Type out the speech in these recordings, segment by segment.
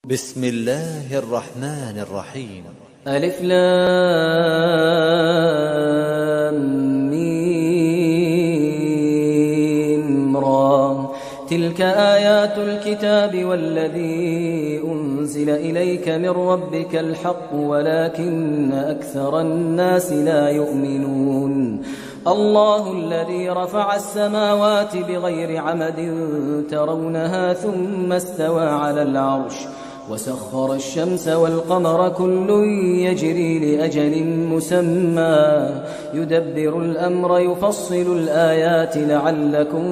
بسم الله الرحمن الرحيم. ألف لام ميم را. تلك آيات الكتاب والذي أنزل إليك من ربك الحق ولكن أكثر الناس لا يؤمنون. الله الذي رفع السماوات بغير عمد ترونها ثم استوى على العرش وسخر الشمس والقمر كل يجري لأجل مسمى يدبر الأمر يفصل الآيات لعلكم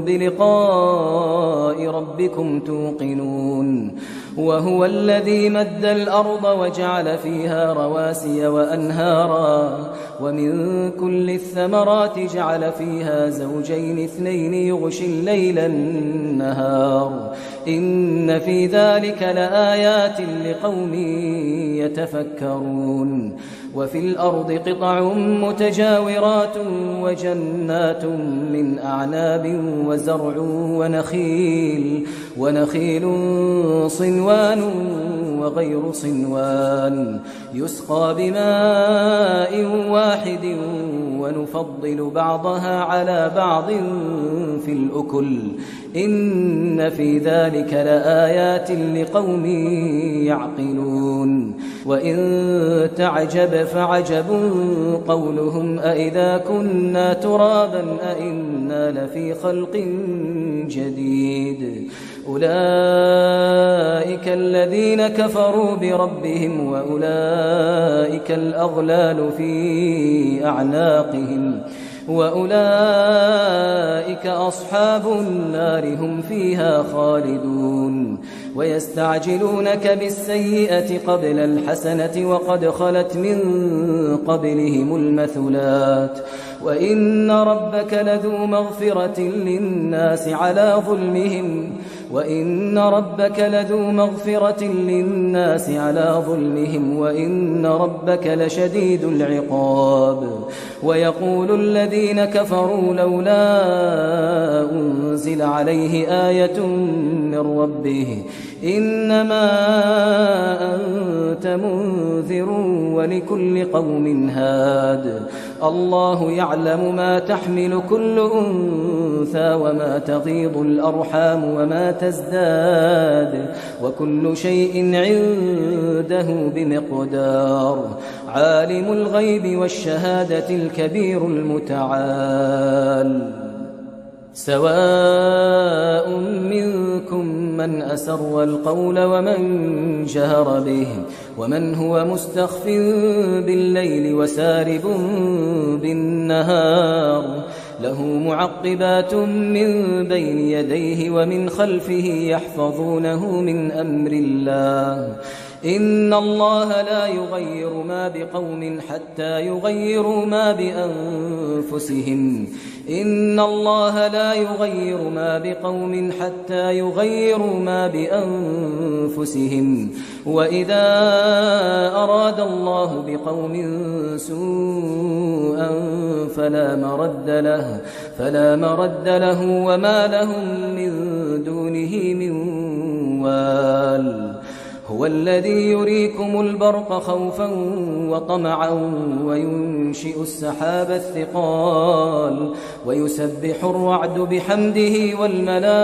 بلقاء ربكم توقنون. وهو الذي مد الأرض وجعل فيها رواسي وأنهارا ومن كل الثمرات جعل فيها زوجين اثنين يغشي الليل النهار إن في ذلك لآيات لقوم يتفكرون. وفي الأرض قطع متجاورات وجنات من أعناب وزرع ونخيل صنوان وغير صنوان يسقى بماء واحد ونفضل بعضها على بعض في الأكل إن في ذلك لآيات لقوم يعقلون. وإن تعجب فعجب قولهم أإذا كنا ترابا أإنا لفي خلق جديد أولئك الذين كفروا بربهم وأولئك الأغلال في أعناقهم وأولئك أصحاب النار هم فيها خالدون. ويستعجلونك بالسيئة قبل الحسنة وقد خلت من قبلهم المثلات وإن ربك لذو مغفرة للناس على ظلمهم وإن ربك لشديد العقاب. ويقول الذين كفروا لولا أنزل عليه آية من ربه إنما أنت منذر ولكل قوم هاد الله يعلم ما تحمل كل أنثى وما تغيض الأرحام وما تزداد وكل شيء عنده بمقدار. عالم الغيب والشهادة الكبير المتعال. سواء منكم من أسر القول ومن جهر به ومن هو مستخف بالليل وسارب بالنهار له معقبات من بين يديه ومن خلفه يحفظونه من أمر الله إن الله لا يغير ما بقوم حتى يغيروا ما بأنفسهم وإذا أراد الله بقوم سوءا فلا مرد له وما لهم من دونه من وال. هو الذي يريكم البرق خوفا وطمعا وينشئ السحاب الثقال ويسبح الرعد بحمده والملائكة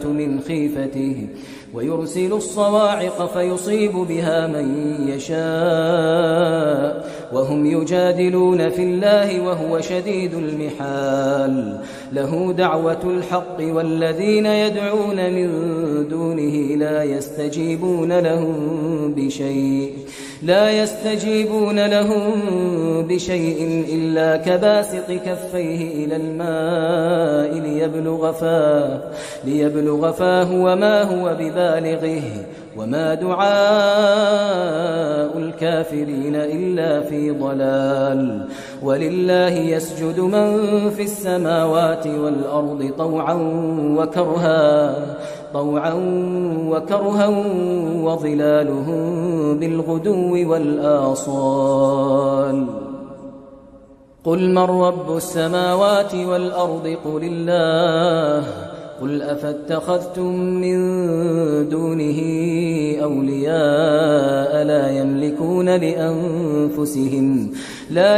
من خيفته ويرسل الصواعق فيصيب بها من يشاء وهم يجادلون في الله وهو شديد المحال. له دعوة الحق والذين يدعون من دونه لا يستجيبون لهم بشيء إلا كباسط كفيه إلى الماء ليبلغ فاه وما هو ببالغه وما دعاء الكافرين إلا في ضلال. ولله يسجد من في السماوات والأرض طوعا وكرها وظلالهم بالغدو والآصال. قل من رب السماوات والأرض قل الله قل أفاتخذتم من دونه أولياء لا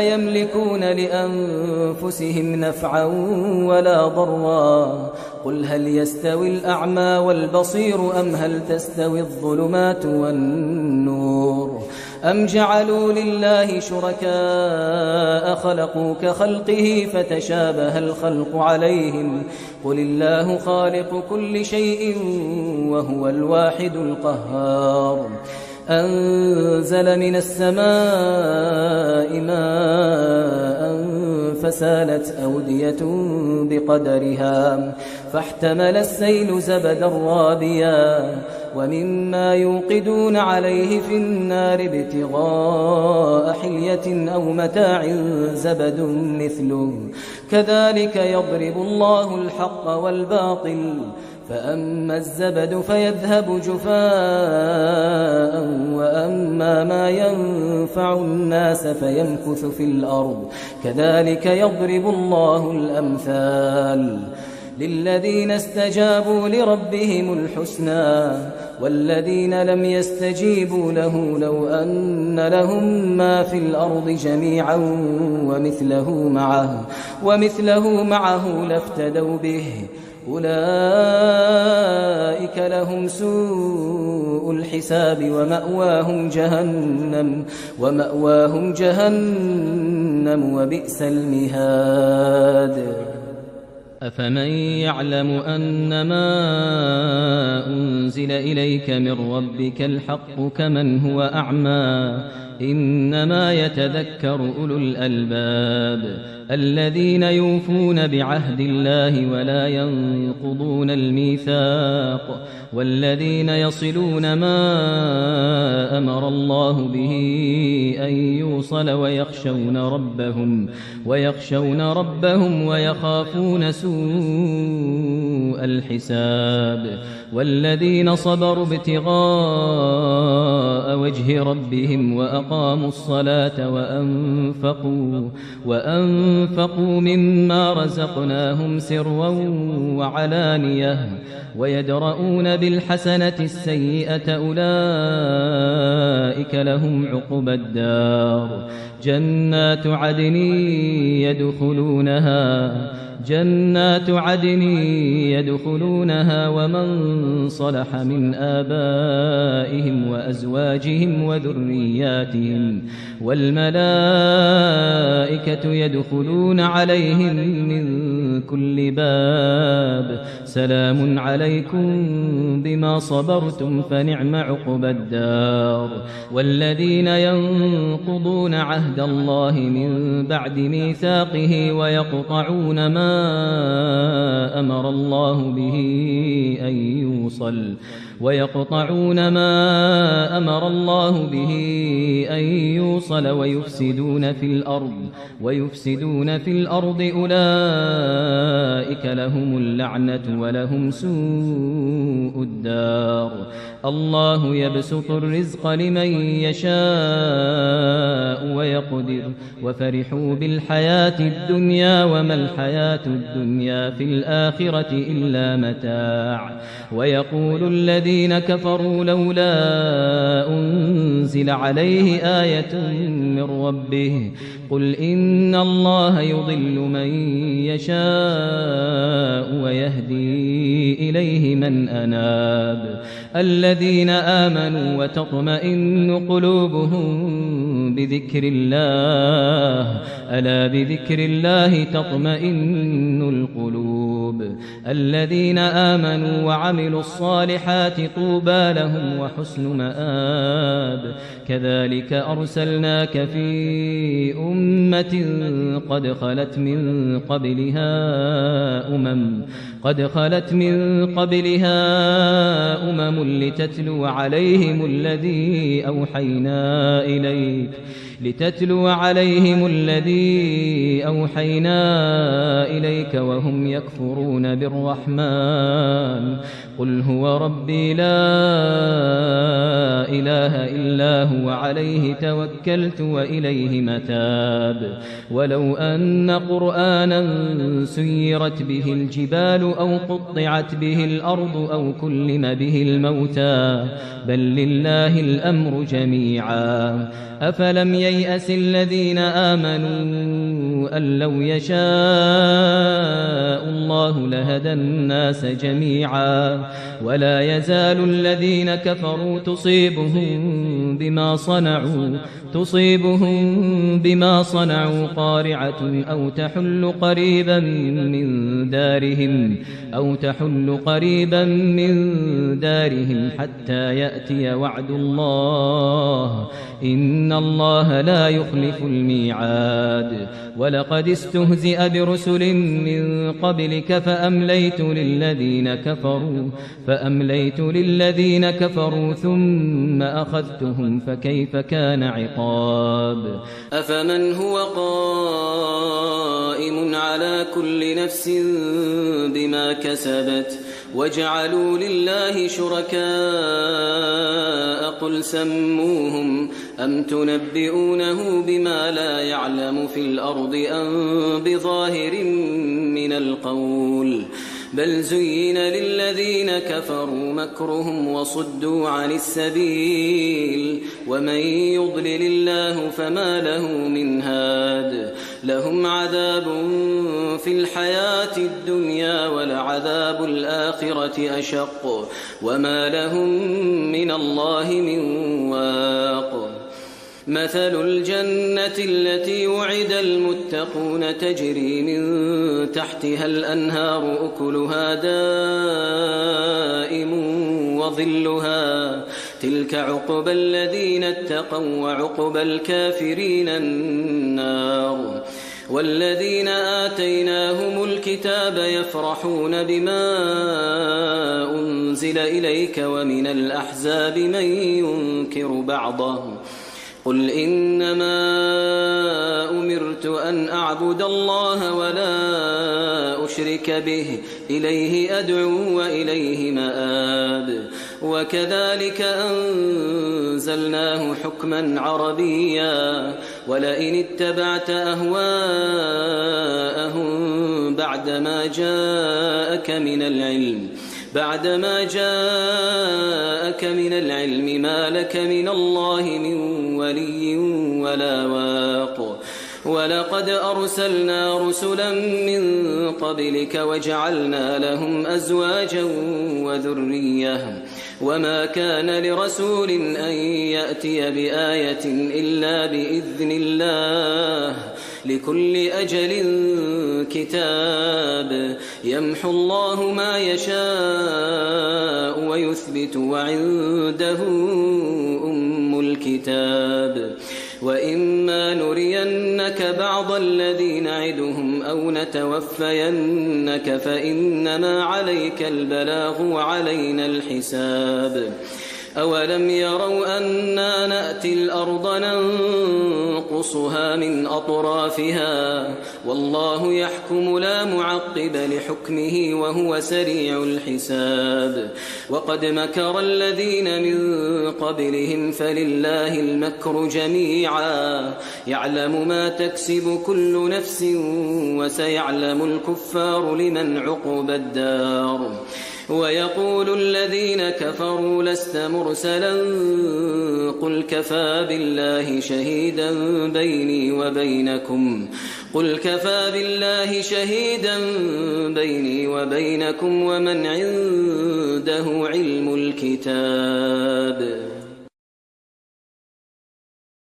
يملكون لأنفسهم نفعا ولا ضرا. قل هل يستوي الأعمى والبصير أم هل تستوي الظلمات والنور أم جعلوا لله شركاء خلقوا كخلقه فتشابه الخلق عليهم قل الله خالق كل شيء وهو الواحد القهار. أنزل من السماء ماء فسالت أودية بقدرها فاحتمل السيل زبدا رابيا ومما يوقدون عليه في النار ابتغاء حلية أو متاع زبد مثله كذلك يضرب الله الحق والباطل فأما الزبد فيذهب جفاء وأما ما ينفع الناس فيمكث في الأرض كذلك يضرب الله الأمثال. للذين استجابوا لربهم الحسنى والذين لم يستجيبوا له لو أن لهم ما في الأرض جميعا ومثله معه لافتدوا به أولئك لهم سوء الحساب ومأواهم جهنم وبئس المهاد. أفمن يعلم أنما أنزل إليك من ربك الحق كمن هو أعمى إنما يتذكر أولو الألباب الذين يوفون بعهد الله ولا ينقضون الميثاق والذين يصلون ما أمر الله به أن يوصل ويخشون ربهم ويخافون سوء الحساب والذين صبروا ابتغاء وجه ربهم وأقاموا الصلاة وأنفقوا مما رزقناهم سرا وعلانية ويدرؤون بالحسنة السيئة أولئك لهم عقبى الدار جنات عدن يدخلونها ومن صلح من آبائهم وأزواجهم وذرياتهم والملائكة يدخلون عليهم من كل باب سلام عليكم بما صبرتم فنعم عقبى الدار. والذين ينقضون عهد الله من بعد ميثاقه ويقطعون ما أمر الله به أن يوصل ويفسدون في الأرض أولئك لهم اللعنة ولهم سوء الدار. الله يبسط الرزق لمن يشاء ويقدر وفرحوا بالحياة الدنيا وما الحياة الدنيا في الآخرة إلا متاع. ويقول الذين كفروا لولا أنزل عليه آية من ربه قل إن الله يضل من يشاء ويهدي إليه من أناب. الذين آمنوا وتطمئن قلوبهم بذكر الله ألا بذكر الله تطمئن القلوب. الذين آمنوا وعملوا الصالحات طوبى لهم وحسن مآب. كذلك أرسلناك في أمة قد خلت من قبلها أمم لتتلو عليهم الذي أوحينا إليك وهم يكفرون بالرحمن قل هو ربي لا إله إلا هو عليه توكلت وإليه متاب ولو أن قرآنا سيرت به الجبال أو قطعت به الأرض أو كلم به الموتى بل لله الأمر جميعا أفلم ييأس الذين آمنوا أن لو يشاء الله لهدى الناس جميعا ولا يزال الذين كفروا تصيبهم بما صنعوا قارعة أو تحل قريبا من دارهم حتى يأتي وعد الله إن الله لا يخلف الميعاد ولقد استهزئ برسل من قبلك فأمليت للذين كفروا ثم أخذتهم فكيف كان عقاب أفمن هو قائم على كل نفس بما كسبت وجعلوا لله شركاء قل سموهم أم تنبئونه بما لا يعلم في الأرض أم بظاهر من القول بل زين للذين كفروا مكرهم وصدوا عن السبيل ومن يضلل الله فما له من هاد لهم عذاب في الحياة الدنيا ولعذاب الآخرة أشق وما لهم من الله من واق مثل الجنة التي وعد المتقون تجري من تحتها الأنهار أكلها دائم وظلها تلك عقبى الذين اتقوا وعقبى الكافرين النار والذين آتيناهم الكتاب يفرحون بما أنزل إليك ومن الأحزاب من ينكر بعضه قل إنما أمرت أن أعبد الله ولا أشرك به إليه أدعو وإليه مآب وكذلك أنزلناه حكما عربيا ولئن اتبعت أهواءهم بعدما جاءك من العلم ما لك من الله من ولي ولا واق ولقد أرسلنا رسلا من قبلك وجعلنا لهم أزواجا وذرية وما كان لرسول أن يأتي بآية إلا بإذن الله لكل أجل كتاب يمحو الله ما يشاء ويثبت وعنده أم الكتاب وإما نرينك بعض الذي نعدهم أو نتوفينك فإنما عليك البلاغ وعلينا الحساب أولم يروا أنا نأتي الأرض ننقصها من أطرافها والله يحكم لا معقب لحكمه وهو سريع الحساب وقد مكر الذين من قبلهم فلله المكر جميعا يعلم ما تكسب كل نفس وسيعلم الكفار لمن عقبى الدار ويقول الذين كفروا لست مرسلا قل كفى بالله شهيدا بيني وبينكم ومن عنده علم الكتاب